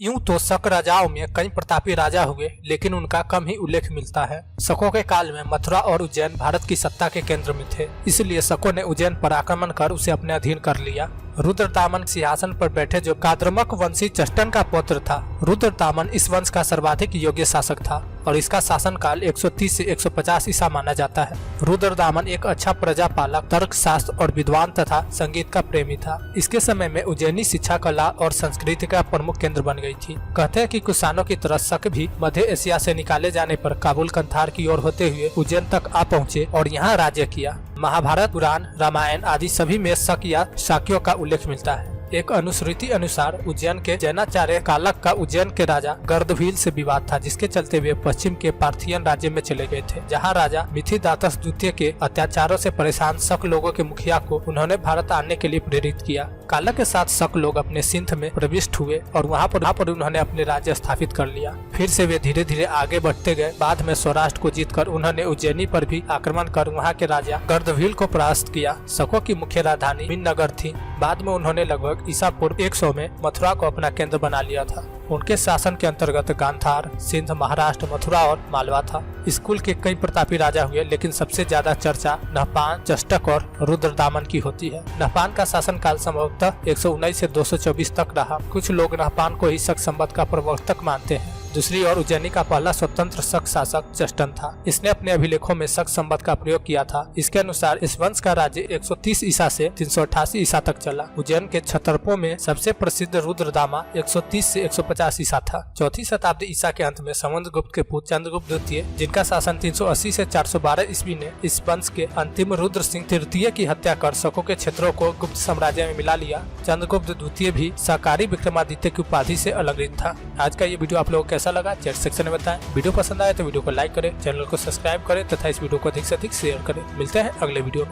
यूं तो शक राजाओं में कई प्रतापी राजा हुए, लेकिन उनका कम ही उल्लेख मिलता है। शकों के काल में मथुरा और उज्जैन भारत की सत्ता के केंद्र में थे, इसलिए शकों ने उज्जैन पर आक्रमण कर उसे अपने अधीन कर लिया। रुद्रतामन सिंहासन पर बैठे जो काद्रमक वंशी चष्टन का पुत्र था। रुद्रतामन इस वंश का सर्वाधिक योग्य शासक था और इसका शासनकाल 130 से 150 ईसा माना जाता है। रुद्रतामन एक अच्छा प्रजापालक, तर्कशास्त्र और विद्वान तथा संगीत का प्रेमी था। इसके समय में उज्जैनी शिक्षा, कला और संस्कृति का प्रमुख केंद्र बन गई थी। कहते हैं कि कुषाणों की तरह शक भी मध्य एशिया से निकाले जाने पर काबुल कंधार की ओर होते हुए उज्जैन तक आ पहुँचे और यहाँ राज्य किया। महाभारत, पुराण, रामायण आदि सभी में शक या शाक्यों का उल्लेख मिलता है। एक अनुश्रुति अनुसार उज्जैन के जैनाचार्य कालक का उज्जैन के राजा गर्दभील से विवाद था, जिसके चलते वे पश्चिम के पार्थियन राज्य में चले गए थे, जहां राजा मिथिदातस द्वितीय के अत्याचारों से परेशान शक लोगों के मुखिया को उन्होंने भारत आने के लिए प्रेरित किया। कालक के साथ शक लोग अपने सिंध में प्रविष्ट हुए और वहां पर उन्होंने अपने राज्य स्थापित कर लिया। फिर से वे धीरे धीरे आगे बढ़ते गए। बाद में सौराष्ट्र को जीतकर उन्होंने उज्जैनी पर भी आक्रमण कर वहाँ के राजा गर्दभील को परास्त किया। शकों की मुख्य राजधानी मीननगर थी। बाद में उन्होंने लगभग ईसा पूर्व 100 में मथुरा को अपना केंद्र बना लिया था। उनके शासन के अंतर्गत गांधार, सिंध, महाराष्ट्र, मथुरा और मालवा था। इस कुल के कई प्रतापी राजा हुए, लेकिन सबसे ज्यादा चर्चा नहपान, चष्टक और रुद्रदामन की होती है। नहपान का शासनकाल संभवतः 119 से 224 तक रहा। कुछ लोग नहपान को ही शक संवत का प्रवर्तक मानते हैं। दूसरी ओर उज्जैनी का पहला स्वतंत्र शक शासक चष्टन था। इसने अपने अभिलेखों में शक संवत का प्रयोग किया था। इसके अनुसार इस वंश का राज्य 130 ईसा से 388 ईसा तक चला। उज्जैन के क्षत्रपों में सबसे प्रसिद्ध रुद्रदामा 130 से 150 ईसा था। चौथी शताब्दी ईसा के अंत में समुद्रगुप्त के पुत्र चंद्रगुप्त द्वितीय, जिनका शासन 380 से 412 ईस्वी ने इस वंश के अंतिम रुद्र सिंह तृतीय की हत्या कर शकों के क्षेत्रों को गुप्त साम्राज्य में मिला लिया। चंद्रगुप्त द्वितीय भी सहकारी विक्रमादित्य की उपाधि से अलंकृत था। आज का ये वीडियो आप लोगों को कैसा लगा चैट सेक्शन में बताएं। वीडियो पसंद आए तो वीडियो को लाइक करें, चैनल को सब्सक्राइब करें तथा इस वीडियो को अधिक से अधिक शेयर करें। मिलते हैं अगले वीडियो में।